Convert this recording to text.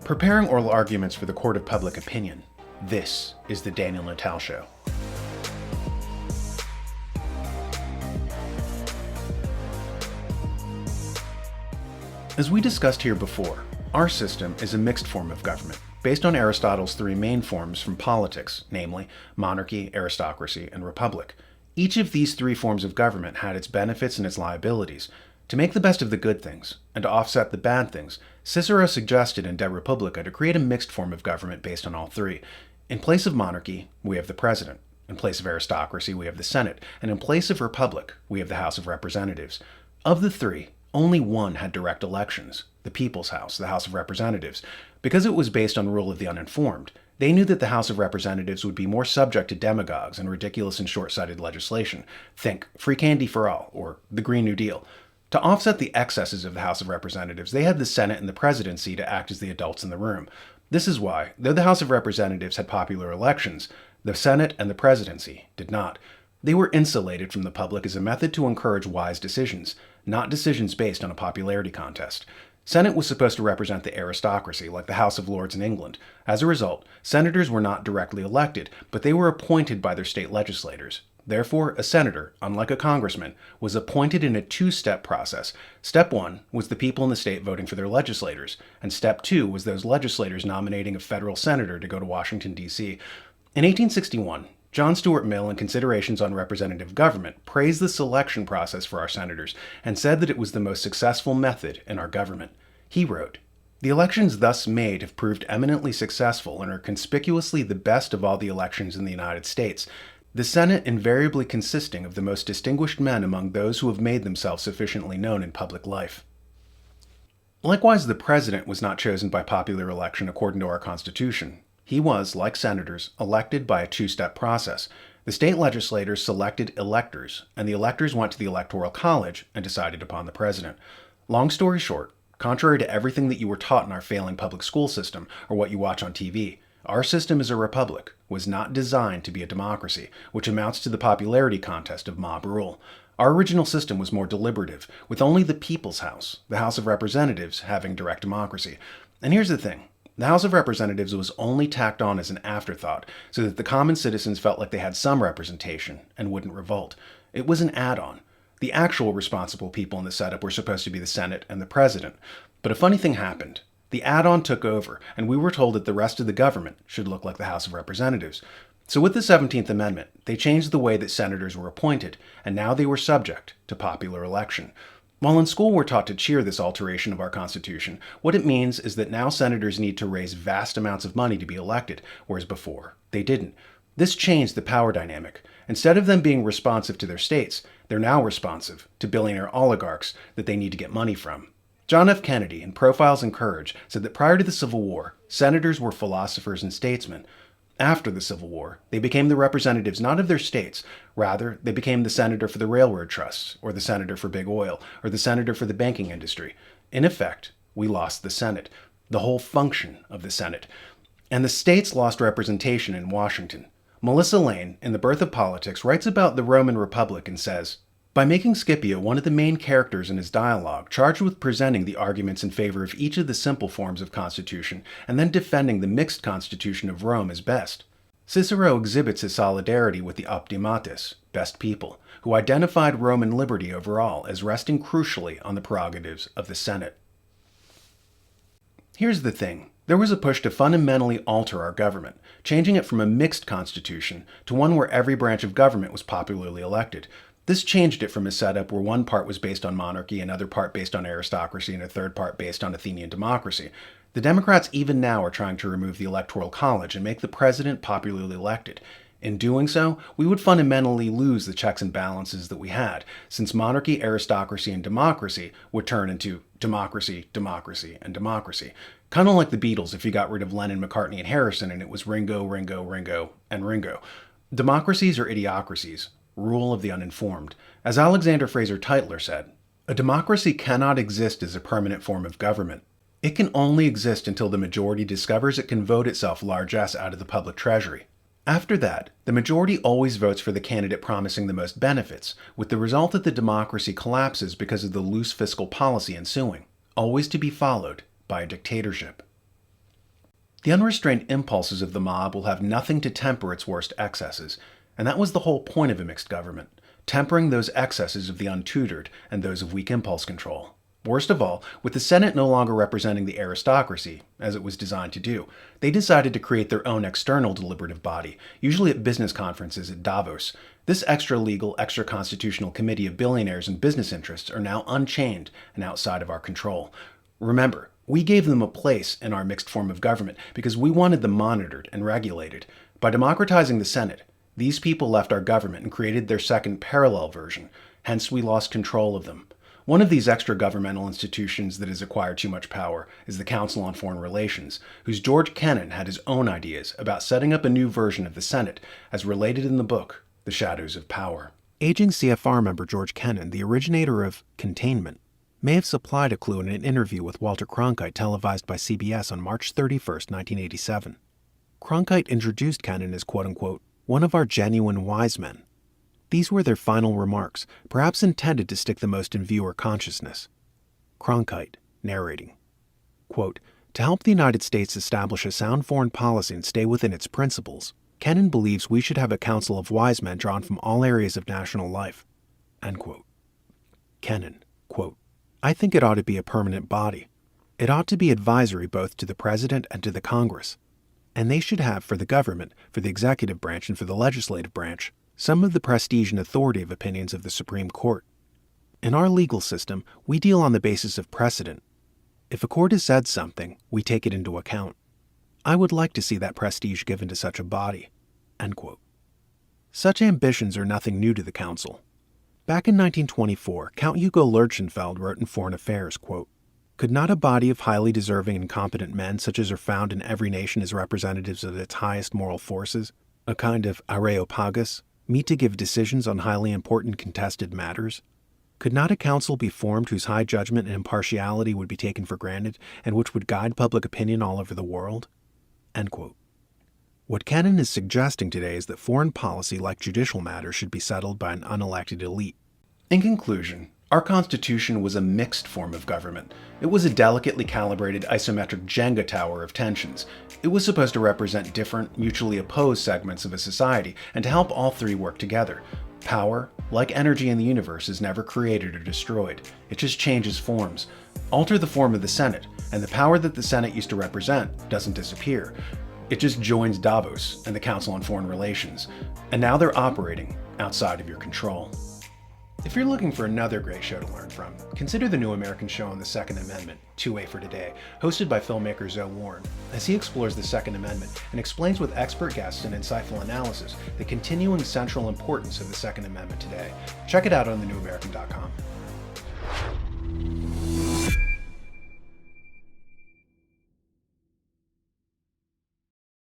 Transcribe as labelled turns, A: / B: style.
A: Preparing oral arguments for the court of public opinion. This is the Daniel Natal Show. As we discussed here before, our system is a mixed form of government, based on Aristotle's three main forms from politics, namely monarchy, aristocracy, and republic. Each of these three forms of government had its benefits and its liabilities. To make the best of the good things, and to offset the bad things, Cicero suggested in De Republica to create a mixed form of government based on all three. In place of monarchy, we have the president. In place of aristocracy, we have the Senate. And in place of republic, we have the House of Representatives. Of the three, only one had direct elections, the People's House, the House of Representatives. Because it was based on rule of the uninformed, they knew that the House of Representatives would be more subject to demagogues and ridiculous and short-sighted legislation. Think free candy for all, or the Green New Deal. To offset the excesses of the House of Representatives, they had the Senate and the Presidency to act as the adults in the room. This is why, though the House of Representatives had popular elections, the Senate and the Presidency did not. They were insulated from the public as a method to encourage wise decisions, not decisions based on a popularity contest. Senate was supposed to represent the aristocracy, like the House of Lords in England. As a result, senators were not directly elected, but they were appointed by their state legislators. Therefore, a senator, unlike a congressman, was appointed in a two-step process. Step one was the people in the state voting for their legislators, and step two was those legislators nominating a federal senator to go to Washington, D.C. In 1861, John Stuart Mill, in Considerations on Representative Government, praised the selection process for our senators and said that it was the most successful method in our government. He wrote, "The elections thus made have proved eminently successful and are conspicuously the best of all the elections in the United States. The Senate invariably consisting of the most distinguished men among those who have made themselves sufficiently known in public life." Likewise, the president was not chosen by popular election according to our Constitution. He was, like senators, elected by a two-step process. The state legislators selected electors, and the electors went to the Electoral College and decided upon the president. Long story short, contrary to everything that you were taught in our failing public school system or what you watch on TV, our system as a republic was not designed to be a democracy, which amounts to the popularity contest of mob rule. Our original system was more deliberative, with only the People's House, the House of Representatives, having direct democracy. And here's the thing. The House of Representatives was only tacked on as an afterthought, so that the common citizens felt like they had some representation and wouldn't revolt. It was an add-on. The actual responsible people in the setup were supposed to be the Senate and the President. But a funny thing happened. The add-on took over, and we were told that the rest of the government should look like the House of Representatives. So with the 17th Amendment, they changed the way that senators were appointed, and now they were subject to popular election. While in school we're taught to cheer this alteration of our Constitution, what it means is that now senators need to raise vast amounts of money to be elected, whereas before, they didn't. This changed the power dynamic. Instead of them being responsive to their states, they're now responsive to billionaire oligarchs that they need to get money from. John F. Kennedy, in Profiles in Courage, said that prior to the Civil War, senators were philosophers and statesmen. After the Civil War, they became the representatives not of their states, rather, they became the senator for the railroad trusts, or the senator for big oil, or the senator for the banking industry. In effect, we lost the Senate, the whole function of the Senate. And the states lost representation in Washington. Melissa Lane, in The Birth of Politics, writes about the Roman Republic and says, "By making Scipio one of the main characters in his dialogue, charged with presenting the arguments in favor of each of the simple forms of constitution, and then defending the mixed constitution of Rome as best, Cicero exhibits his solidarity with the optimates, best people, who identified Roman liberty overall as resting crucially on the prerogatives of the Senate." Here's the thing. There was a push to fundamentally alter our government, changing it from a mixed constitution to one where every branch of government was popularly elected. This changed it from a setup where one part was based on monarchy, another part based on aristocracy, and a third part based on Athenian democracy. The Democrats even now are trying to remove the Electoral College and make the president popularly elected. In doing so, we would fundamentally lose the checks and balances that we had, since monarchy, aristocracy, and democracy would turn into democracy, democracy, and democracy. Kind of like the Beatles if you got rid of Lennon, McCartney, and Harrison and it was Ringo, Ringo, Ringo, and Ringo. Democracies are idiocracies. Rule of the uninformed. As Alexander Fraser Tytler said, "A democracy cannot exist as a permanent form of government. It can only exist until the majority discovers it can vote itself largesse out of the public treasury. After that, the majority always votes for the candidate promising the most benefits, with the result that the democracy collapses because of the loose fiscal policy ensuing, always to be followed by a dictatorship." The unrestrained impulses of the mob will have nothing to temper its worst excesses, and that was the whole point of a mixed government, tempering those excesses of the untutored and those of weak impulse control. Worst of all, with the Senate no longer representing the aristocracy, as it was designed to do, they decided to create their own external deliberative body, usually at business conferences at Davos. This extra-legal, extra-constitutional committee of billionaires and business interests are now unchained and outside of our control. Remember, we gave them a place in our mixed form of government because we wanted them monitored and regulated. By democratizing the Senate, these people left our government and created their second parallel version. Hence, we lost control of them. One of these extra-governmental institutions that has acquired too much power is the Council on Foreign Relations, whose George Kennan had his own ideas about setting up a new version of the Senate, as related in the book, The Shadows of Power. Aging CFR member George Kennan, the originator of containment, may have supplied a clue in an interview with Walter Cronkite televised by CBS on March 31, 1987. Cronkite introduced Kennan as quote-unquote, one of our genuine wise men. These were their final remarks, perhaps intended to stick the most in viewer consciousness. Cronkite, narrating, quote, to help the United States establish a sound foreign policy and stay within its principles, Kennan believes we should have a council of wise men drawn from all areas of national life. End quote. Kennan, quote, I think it ought to be a permanent body. It ought to be advisory both to the President and to the Congress. And they should have for the government, for the executive branch, and for the legislative branch, some of the prestige and authority of opinions of the Supreme Court. In our legal system, we deal on the basis of precedent. If a court has said something, we take it into account. I would like to see that prestige given to such a body. End quote. Such ambitions are nothing new to the Council. Back in 1924, Count Hugo Lerchenfeld wrote in Foreign Affairs, quote, could not a body of highly deserving and competent men such as are found in every nation as representatives of its highest moral forces, a kind of areopagus, meet to give decisions on highly important contested matters? Could not a council be formed whose high judgment and impartiality would be taken for granted and which would guide public opinion all over the world? End quote. What Kennan is suggesting today is that foreign policy, like judicial matters, should be settled by an unelected elite. In conclusion, our Constitution was a mixed form of government. It was a delicately calibrated isometric Jenga tower of tensions. It was supposed to represent different, mutually opposed segments of a society and to help all three work together. Power, like energy in the universe, is never created or destroyed. It just changes forms. Alter the form of the Senate, and the power that the Senate used to represent doesn't disappear. It just joins Davos and the Council on Foreign Relations, and now they're operating outside of your control. If you're looking for another great show to learn from, consider the New American Show on the Second Amendment, 2A for Today, hosted by filmmaker Zoe Warren, as he explores the Second Amendment and explains with expert guests and insightful analysis the continuing central importance of the Second Amendment today. Check it out on thenewamerican.com.